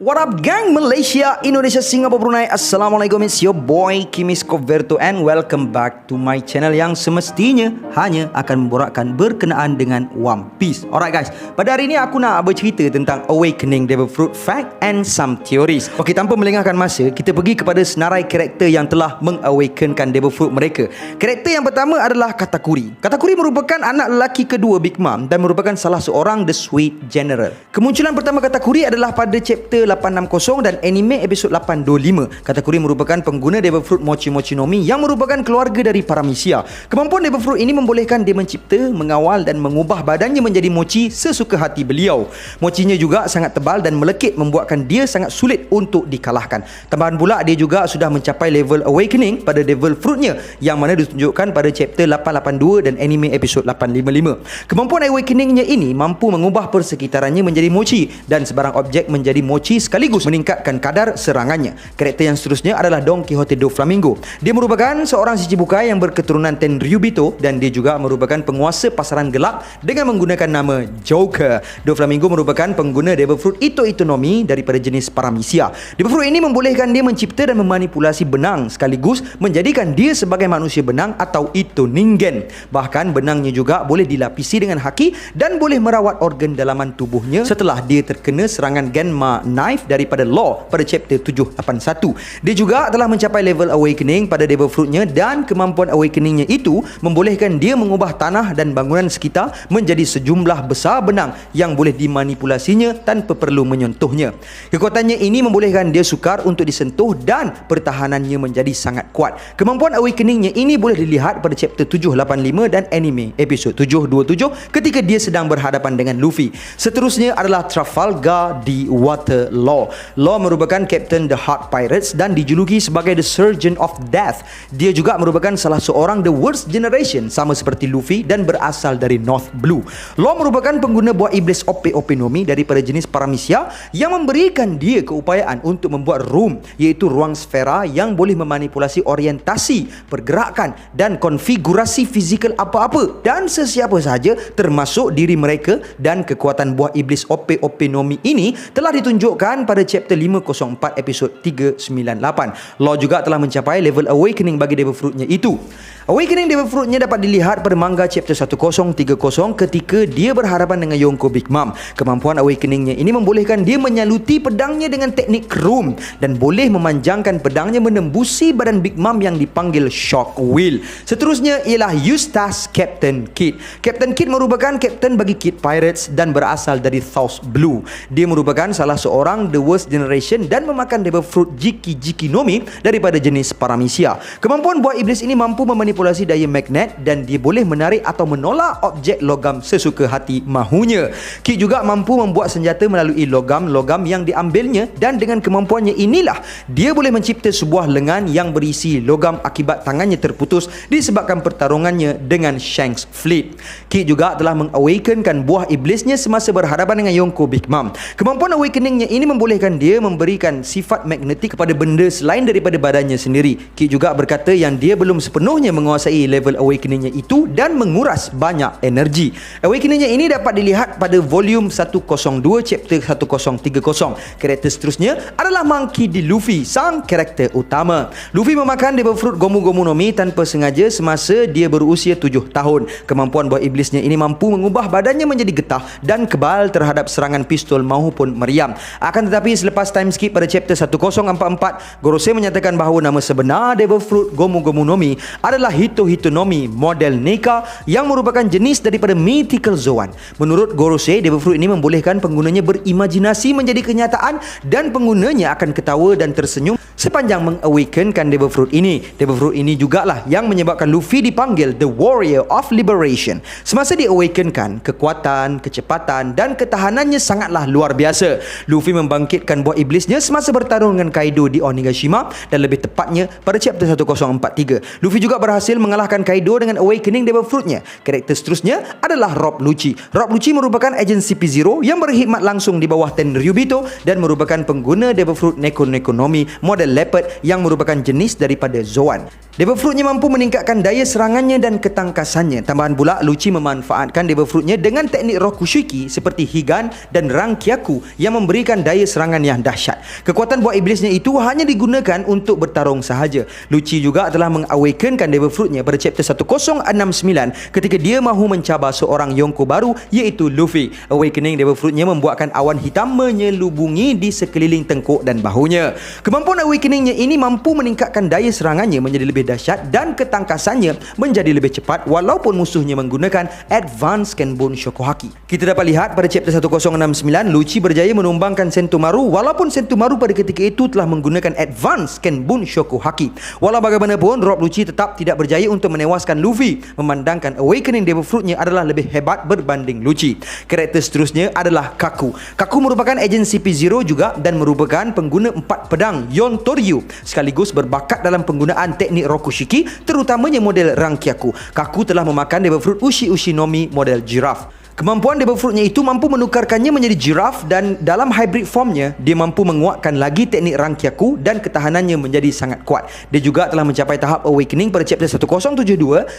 What up gang, Malaysia, Indonesia, Singapura, Brunei. Assalamualaikum, it's your boy Kimis Coverto and welcome back to my channel yang semestinya hanya akan memborakkan berkenaan dengan One Piece. Alright guys, pada hari ini aku nak bercerita tentang Awakening Devil Fruit Fact and some theories. Okey, tanpa melengahkan masa, kita pergi kepada senarai karakter yang telah mengawakenkan Devil Fruit mereka. Karakter yang pertama adalah Katakuri. Katakuri merupakan anak lelaki kedua Big Mom dan merupakan salah seorang The Sweet General. Kemunculan pertama Katakuri adalah pada chapter 860 dan anime episod 825. Katakuri merupakan pengguna Devil Fruit Mochi Mochi no Mi yang merupakan keluarga dari Paramecia. Kemampuan Devil Fruit ini membolehkan dia mencipta, mengawal dan mengubah badannya menjadi mochi sesuka hati beliau. Mochinya juga sangat tebal dan melekit membuatkan dia sangat sulit untuk dikalahkan. Tambahan pula dia juga sudah mencapai level Awakening pada Devil Fruitnya yang mana ditunjukkan pada chapter 882 dan anime episod 855. Kemampuan Awakeningnya ini mampu mengubah persekitarannya menjadi mochi dan sebarang objek menjadi mochi sekaligus meningkatkan kadar serangannya. Karakter yang seterusnya adalah Don Quixote Doflamingo. Dia merupakan seorang Shichibukai yang berketurunan Tenryubito dan dia juga merupakan penguasa pasaran gelap dengan menggunakan nama Joker. Doflamingo merupakan pengguna Devil Fruit Ito Ito no Mi daripada jenis Paramecia. Devil Fruit ini membolehkan dia mencipta dan memanipulasi benang sekaligus menjadikan dia sebagai manusia benang atau Ito Ningen. Bahkan benangnya juga boleh dilapisi dengan haki dan boleh merawat organ dalaman tubuhnya setelah dia terkena serangan Genma Knife daripada Law pada chapter 781. Dia juga telah mencapai level Awakening pada Devil Fruitnya dan kemampuan Awakeningnya itu membolehkan dia mengubah tanah dan bangunan sekitar menjadi sejumlah besar benang yang boleh dimanipulasinya tanpa perlu menyentuhnya. Kekuatannya ini membolehkan dia sukar untuk disentuh dan pertahanannya menjadi sangat kuat. Kemampuan Awakeningnya ini boleh dilihat pada chapter 785 dan anime episod 727 ketika dia sedang berhadapan dengan Luffy. Seterusnya adalah Trafalgar di Water Law. Law merupakan Captain The Heart Pirates dan dijuluki sebagai The Surgeon of Death. Dia juga merupakan salah seorang The Worst Generation sama seperti Luffy dan berasal dari North Blue. Law merupakan pengguna buah iblis OP no Mi daripada jenis Paramecia yang memberikan dia keupayaan untuk membuat room, iaitu ruang sfera yang boleh memanipulasi orientasi, pergerakan dan konfigurasi fizikal apa-apa dan sesiapa sahaja termasuk diri mereka, dan kekuatan buah iblis OP no Mi ini telah ditunjukkan pada chapter 504 episod 398. Law juga telah mencapai level Awakening bagi Devil Fruitnya itu. Awakening Devil Fruitnya dapat dilihat pada manga chapter 1030 ketika dia berhadapan dengan Yonko Big Mom. Kemampuan Awakeningnya ini membolehkan dia menyaluti pedangnya dengan teknik room dan boleh memanjangkan pedangnya menembusi badan Big Mom yang dipanggil Shock Wheel. Seterusnya ialah Eustace Captain Kidd. Captain Kidd merupakan kapten bagi Kidd Pirates dan berasal dari South Blue. Dia merupakan salah seorang The Worst Generation dan memakan Devil Fruit Jiki Jiki no Mi daripada jenis Paramecia. Kemampuan buah iblis ini mampu memanipulasi daya magnet dan dia boleh menarik atau menolak objek logam sesuka hati mahunya. Kidd juga mampu membuat senjata melalui logam-logam yang diambilnya dan dengan kemampuannya inilah dia boleh mencipta sebuah lengan yang berisi logam akibat tangannya terputus disebabkan pertarungannya dengan Shanks Fleet. Kidd juga telah mengawakenkan buah iblisnya semasa berhadapan dengan Yonko Big Mom. Kemampuan Awakeningnya ini membolehkan dia memberikan sifat magnetik kepada benda selain daripada badannya sendiri. Kidd juga berkata yang dia belum sepenuhnya menguasai level Awakeningnya itu dan menguras banyak energi. Awakeningnya ini dapat dilihat pada volume 102 chapter 1030. Karakter seterusnya adalah Monkey D. Luffy, sang karakter utama. Luffy memakan Devil Fruit Gomu Gomu no Mi tanpa sengaja semasa dia berusia 7 tahun. Kemampuan buah iblisnya ini mampu mengubah badannya menjadi getah dan kebal terhadap serangan pistol maupun meriam. Akan tetapi selepas time skip pada chapter 1044, Gorosei menyatakan bahawa nama sebenar Devil Fruit Gomu Gomu no Mi adalah Hito Hito no Mi model Nika yang merupakan jenis daripada Mythical Zoan. Menurut Gorosei, Devil Fruit ini membolehkan penggunanya berimajinasi menjadi kenyataan dan penggunanya akan ketawa dan tersenyum sepanjang mengawakenkan Devil Fruit ini. Devil Fruit ini jugalah yang menyebabkan Luffy dipanggil The Warrior of Liberation. Semasa diawakenkan, kekuatan, kecepatan dan ketahanannya sangatlah luar biasa. Luffy membangkitkan buah iblisnya semasa bertarung dengan Kaido di Onigashima dan lebih tepatnya pada chapter 1043. Luffy juga berhasil berhasil mengalahkan Kaido dengan Awakening Devil Fruit-nya. Karakter seterusnya adalah Rob Lucci. Rob Lucci merupakan agen CP0 yang berkhidmat langsung di bawah Tenryubito dan merupakan pengguna Devil Fruit Neko Nekonomi model Leopard yang merupakan jenis daripada Zoan. Devil Fruit-nya mampu meningkatkan daya serangannya dan ketangkasannya. Tambahan pula, Lucci memanfaatkan Devil Fruit-nya dengan teknik Rokushiki seperti Higan dan Rankyaku yang memberikan daya serangan yang dahsyat. Kekuatan buah iblisnya itu hanya digunakan untuk bertarung sahaja. Lucci juga telah mengawakenkan Devil Fruit-nya pada chapter 1069 ketika dia mahu mencabar seorang Yonko baru iaitu Luffy. Awakening Devil Fruit-nya membuatkan awan hitam menyelubungi di sekeliling tengkuk dan bahunya. Kemampuan Awakening-nya ini mampu meningkatkan daya serangannya menjadi lebih dahsyat dan ketangkasannya menjadi lebih cepat walaupun musuhnya menggunakan Advanced Kenbun Shokuhaki. Kita dapat lihat pada chapter 1069, Lucci berjaya menumbangkan Sentomaru walaupun Sentomaru pada ketika itu telah menggunakan Advanced Kenbun Shokuhaki. Walau bagaimanapun, Rob Lucci tetap tidak berjaya untuk menewaskan Luffy, memandangkan Awakening Devil Fruit-nya adalah lebih hebat berbanding Lucci. Karakter seterusnya adalah Kaku. Kaku merupakan agen CP0 juga dan merupakan pengguna 4 pedang Yontoryu sekaligus berbakat dalam penggunaan teknik Rokushiki, terutamanya model Rankyaku. Kaku telah memakan Devil Fruit Ushi Ushinomi model Giraffe. Kemampuan Devil Fruit-nya itu mampu menukarkannya menjadi giraffe dan dalam hybrid formnya, dia mampu menguatkan lagi teknik Rankyaku dan ketahanannya menjadi sangat kuat. Dia juga telah mencapai tahap Awakening pada chapter 1072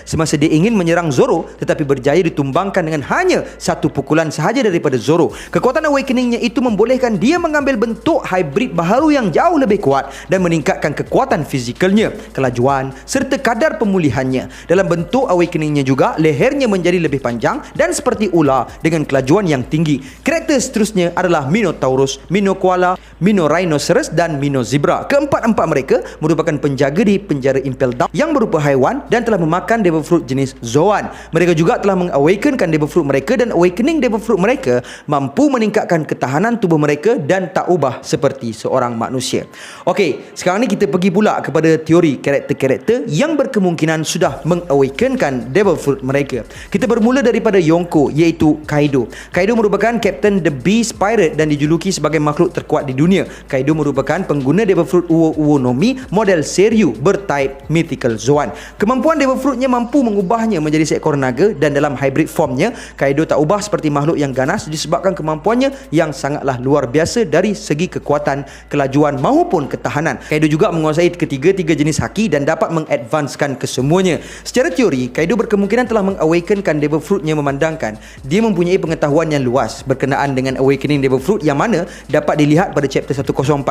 semasa dia ingin menyerang Zoro tetapi berjaya ditumbangkan dengan hanya satu pukulan sahaja daripada Zoro. Kekuatan Awakening-nya itu membolehkan dia mengambil bentuk hybrid baharu yang jauh lebih kuat dan meningkatkan kekuatan fizikalnya, kelajuan serta kadar pemulihannya. Dalam bentuk Awakening-nya juga, lehernya menjadi lebih panjang dan seperti dengan kelajuan yang tinggi. Karakter seterusnya adalah Minotaurus, Mino Koala, Mino Rhinoceros dan Mino Zebra. Keempat-empat mereka merupakan penjaga di penjara Impel Down yang berupa haiwan dan telah memakan Devil Fruit jenis Zoan. Mereka juga telah mengawakenkan Devil Fruit mereka dan Awakening Devil Fruit mereka mampu meningkatkan ketahanan tubuh mereka dan tak ubah seperti seorang manusia. Okey, sekarang ni kita pergi pula kepada teori karakter-karakter yang berkemungkinan sudah mengawakenkan Devil Fruit mereka. Kita bermula daripada Yonko, iaitu Kaido. Kaido merupakan Captain The Beast Pirate dan dijuluki sebagai makhluk terkuat di dunia. Kaido merupakan pengguna Devil Fruit Uo Nomi model Seryu bertype Mythical Zoan. Kemampuan Devil Fruit-nya mampu mengubahnya menjadi seekor naga dan dalam hybrid formnya, Kaido tak ubah seperti makhluk yang ganas disebabkan kemampuannya yang sangatlah luar biasa dari segi kekuatan, kelajuan maupun ketahanan. Kaido juga menguasai ketiga-tiga jenis haki dan dapat mengadvanskan kesemuanya. Secara teori, Kaido berkemungkinan telah mengawakenkan Devil Fruit-nya memandangkan dia mempunyai pengetahuan yang luas berkenaan dengan Awakening Devil Fruit yang mana dapat dilihat pada chapter 1045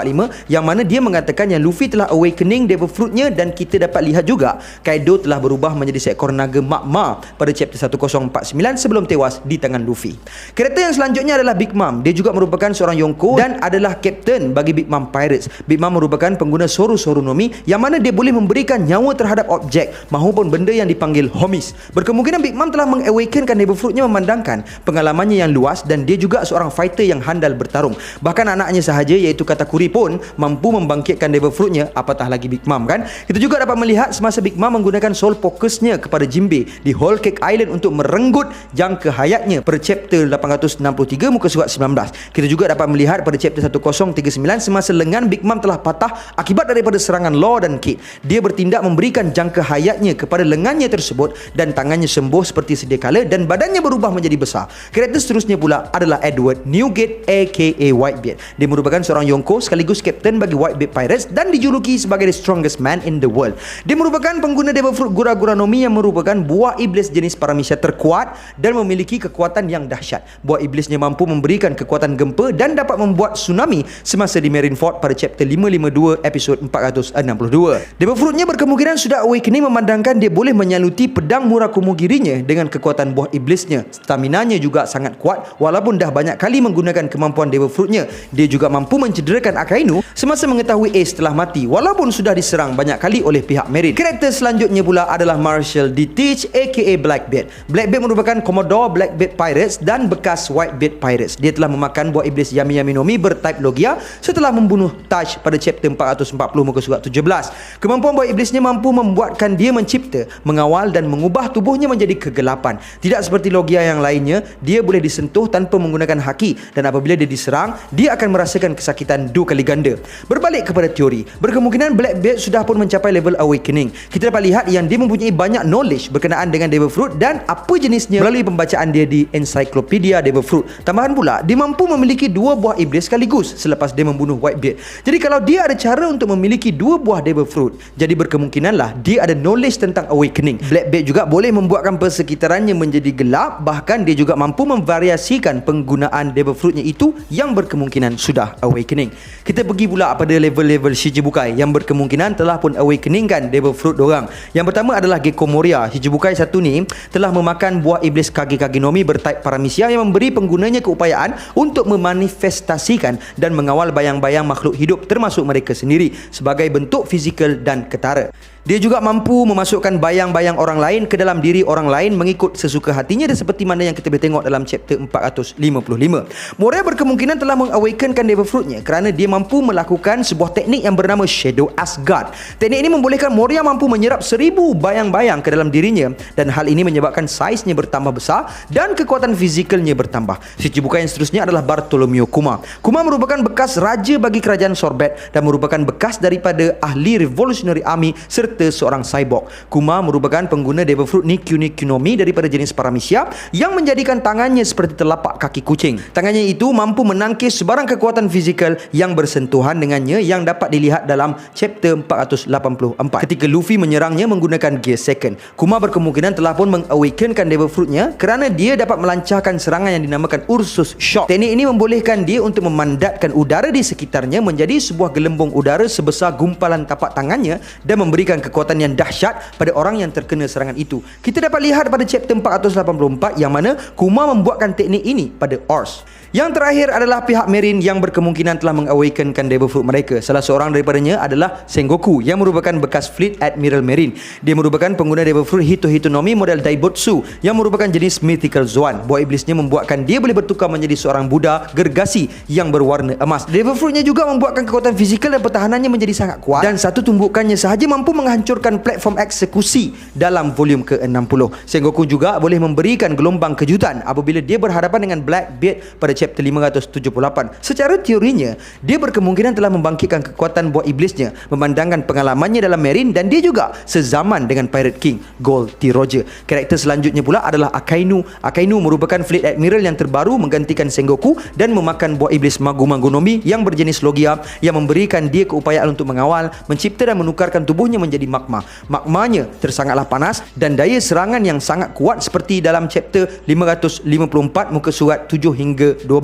yang mana dia mengatakan yang Luffy telah Awakening Devil Fruit-nya dan kita dapat lihat juga Kaido telah berubah menjadi seekor naga magma pada chapter 1049 sebelum tewas di tangan Luffy. Karakter yang selanjutnya adalah Big Mom. Dia juga merupakan seorang Yonko dan adalah kapten bagi Big Mom Pirates. Big Mom merupakan pengguna Soru Nomi yang mana dia boleh memberikan nyawa terhadap objek maupun benda yang dipanggil homies. Berkemungkinan Big Mom telah mengawakenkan Devil Fruit-nya memandangkan pengalamannya yang luas dan dia juga seorang fighter yang handal bertarung. Bahkan anaknya sahaja iaitu Katakuri pun mampu membangkitkan Devil Fruit-nya, apatah lagi Big Mom kan. Kita juga dapat melihat semasa Big Mom menggunakan soul fokusnya kepada Jinbe di Whole Cake Island untuk merenggut jangka hayatnya pada chapter 863 muka surat 19. Kita juga dapat melihat pada chapter 1039 semasa lengan Big Mom telah patah akibat daripada serangan Law dan Kid. Dia bertindak memberikan jangka hayatnya kepada lengannya tersebut dan tangannya sembuh seperti sedia kala dan badannya berubah menjadi besar. Karakter seterusnya pula adalah Edward Newgate aka Whitebeard. Dia merupakan seorang Yonko sekaligus kapten bagi Whitebeard Pirates dan dijuluki sebagai the strongest man in the world. Dia merupakan pengguna Devil Fruit Gura-Gura Nomi yang merupakan buah iblis jenis Paramisha terkuat dan memiliki kekuatan yang dahsyat. Buah iblisnya mampu memberikan kekuatan gempa dan dapat membuat tsunami semasa di Marineford pada chapter 552 episod 462. Devil Fruit-nya berkemungkinan sudah awakening memandangkan dia boleh menyaluti pedang Murakumogirinya dengan kekuatan buah iblisnya. Staminanya juga sangat kuat walaupun dah banyak kali menggunakan kemampuan Devil Fruit-nya. Dia juga mampu mencederakan Akainu semasa mengetahui Ace telah mati walaupun sudah diserang banyak kali oleh pihak Marine. Karakter selanjutnya pula adalah Marshall D. Teach aka Blackbeard. Blackbeard merupakan Commodore Blackbeard Pirates dan bekas Whitebeard Pirates. Dia telah memakan buah iblis Yami Yami Nomi bertype Logia setelah membunuh Touch pada chapter 440 muka surat 17. Kemampuan buah iblisnya mampu membuatkan dia mencipta, mengawal dan mengubah tubuhnya menjadi kegelapan. Tidak seperti Logia yang lainnya, dia boleh disentuh tanpa menggunakan haki, dan apabila dia diserang, dia akan merasakan kesakitan 2 kali ganda. Berbalik kepada teori, berkemungkinan Blackbeard sudah pun mencapai level awakening. Kita dapat lihat yang dia mempunyai banyak knowledge berkenaan dengan Devil Fruit dan apa jenisnya melalui pembacaan dia di Encyclopedia Devil Fruit. Tambahan pula, dia mampu memiliki 2 buah iblis sekaligus selepas dia membunuh Whitebeard. Jadi kalau dia ada cara untuk memiliki 2 buah Devil Fruit, jadi berkemungkinanlah dia ada knowledge tentang awakening. Blackbeard juga boleh membuatkan persekitarannya menjadi gelap, bahkan dia juga mampu memvariasikan penggunaan Devil Fruitnya itu yang berkemungkinan sudah awakening. Kita pergi pula pada level-level Shichibukai yang berkemungkinan telah pun awakeningkan Devil Fruit dorang. Yang pertama adalah Gecko Moria. Shichibukai 1 ni telah memakan buah iblis Kage Nomi bertype Paramecia yang memberi penggunanya keupayaan untuk memanifestasikan dan mengawal bayang-bayang makhluk hidup termasuk mereka sendiri sebagai bentuk fizikal dan ketara. Dia juga mampu memasukkan bayang-bayang orang lain ke dalam diri orang lain mengikut sesuka hatinya, dan seperti mana yang kita boleh tengok dalam chapter 455. Moria berkemungkinan telah mengawakenkan Devil Fruitnya kerana dia mampu melakukan sebuah teknik yang bernama Shadow Asgard. Teknik ini membolehkan Moria mampu menyerap 1000 bayang-bayang ke dalam dirinya, dan hal ini menyebabkan saiznya bertambah besar dan kekuatan fizikalnya bertambah. Shichibukai yang seterusnya adalah Bartholomew Kuma. Kuma merupakan bekas raja bagi kerajaan Sorbet dan merupakan bekas daripada ahli Revolutionary Army serta seorang cyborg. Kuma merupakan pengguna Devil Fruit Nikyu Nomi daripada jenis Paramecia yang menjadikan tangannya seperti telapak kaki kucing. Tangannya itu mampu menangkis sebarang kekuatan fizikal yang bersentuhan dengannya yang dapat dilihat dalam chapter 484 ketika Luffy menyerangnya menggunakan Gear Second. Kuma berkemungkinan telah pun mengawakenkan Devil Fruitnya kerana dia dapat melancarkan serangan yang dinamakan Ursus Shock. Teknik ini membolehkan dia untuk memandatkan udara di sekitarnya menjadi sebuah gelembung udara sebesar gumpalan tapak tangannya dan memberikan kekuatan yang dahsyat pada orang yang terkena serangan itu. Kita dapat lihat pada chapter 484 yang mana Kuma membuatkan teknik ini pada Ors. Yang terakhir adalah pihak Marine yang berkemungkinan telah mengawakenkan Devil Fruit mereka. Salah seorang daripadanya adalah Sengoku yang merupakan bekas Fleet Admiral Marine. Dia merupakan pengguna Devil Fruit Hito Nomi model Daibutsu yang merupakan jenis Mythical Zoan. Buah iblisnya membuatkan dia boleh bertukar menjadi seorang Buddha gergasi yang berwarna emas. Devil Fruitnya juga membuatkan kekuatan fizikal dan pertahanannya menjadi sangat kuat, dan satu tumbukannya sahaja mampu menghancurkan platform eksekusi dalam volume ke-60. Sengoku juga boleh memberikan gelombang kejutan apabila dia berhadapan dengan Blackbeard pada chapter 578. Secara teorinya, dia berkemungkinan telah membangkitkan kekuatan buah iblisnya memandangkan pengalamannya dalam Marine, dan dia juga sezaman dengan Pirate King Gold T. Roger. Karakter selanjutnya pula adalah Akainu. Akainu merupakan Fleet Admiral yang terbaru menggantikan Sengoku dan memakan buah iblis Magu Nomi yang berjenis Logia yang memberikan dia keupayaan untuk mengawal, mencipta dan menukarkan tubuhnya menjadi magma. Magmanya tersangatlah panas dan daya serangan yang sangat kuat seperti dalam chapter 554 muka surat 7 hingga 12.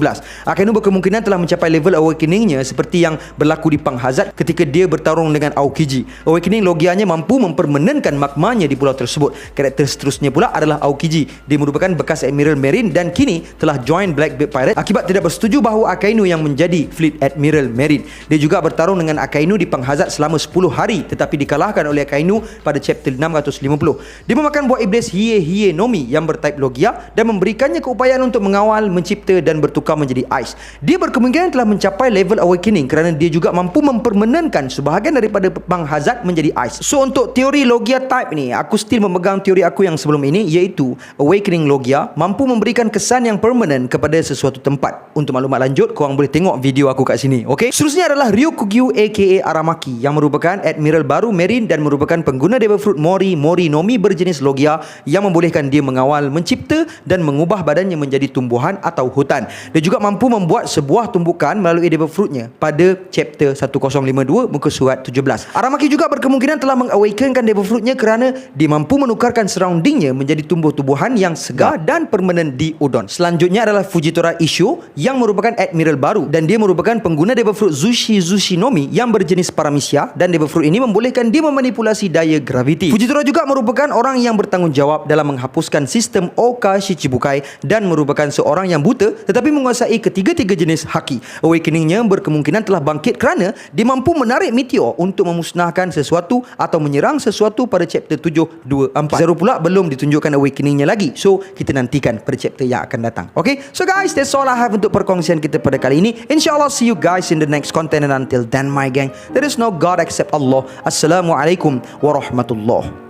Akainu berkemungkinan telah mencapai level awakeningnya seperti yang berlaku di Pang Hazard ketika dia bertarung dengan Aokiji. Awakening Logianya mampu mempermanenkan magmanya di pulau tersebut. Karakter seterusnya pula adalah Aokiji. Dia merupakan bekas Admiral Marine dan kini telah join Blackbeard Pirate akibat tidak bersetuju bahawa Akainu yang menjadi Fleet Admiral Marine. Dia juga bertarung dengan Akainu di Pang Hazard selama 10 hari tetapi dikalahkan oleh Akainu pada chapter 650. Dia memakan buah iblis Hie Nomi yang bertype Logia dan memberikannya keupayaan untuk mengawal, mencipta dan bertukar menjadi Ice. Dia berkemungkinan telah mencapai level awakening kerana dia juga mampu mempermanenkan sebahagian daripada Pang Hazard menjadi Ice. So untuk teori Logia type ni, aku still memegang teori aku yang sebelum ini, iaitu Awakening Logia mampu memberikan kesan yang permanent kepada sesuatu tempat. Untuk maklumat lanjut, korang boleh tengok video aku kat sini. Okay? Seterusnya adalah Ryukugyu aka Aramaki yang merupakan Admiral baru Marine dan merupakan pengguna Devil Fruit Mori Nomi berjenis Logia yang membolehkan dia mengawal, mencipta dan mengubah badannya menjadi tumbuhan atau hutan. Dia juga mampu membuat sebuah tumbukan melalui Devil Fruitnya pada chapter 1052 muka surat 17. Aramaki juga berkemungkinan telah mengawakenkan Devil Fruitnya kerana dia mampu menukarkan surroundingnya menjadi tumbuh-tumbuhan yang segar dan permanent di Udon. Selanjutnya adalah Fujitora Issho yang merupakan Admiral baru dan dia merupakan pengguna Devil Fruit Zushi Nomi yang berjenis Paramecia, dan Devil Fruit ini membolehkan dia memanipulasi daya graviti. Fujitora juga merupakan orang yang bertanggungjawab dalam menghapuskan sistem Oka Shichibukai dan merupakan seorang yang buta tetapi menguasai ketiga-tiga jenis haki. Awakeningnya berkemungkinan telah bangkit kerana dia mampu menarik meteor untuk memusnahkan sesuatu atau menyerang sesuatu pada chapter 724. Zero pula belum ditunjukkan awakeningnya lagi, so kita nantikan pada chapter yang akan datang. Okay, so guys, that's all I have untuk perkongsian kita pada kali ini. InsyaAllah see you guys in the next content, and until then my gang, there is no God except Allah. Assalamualaikum warahmatullahi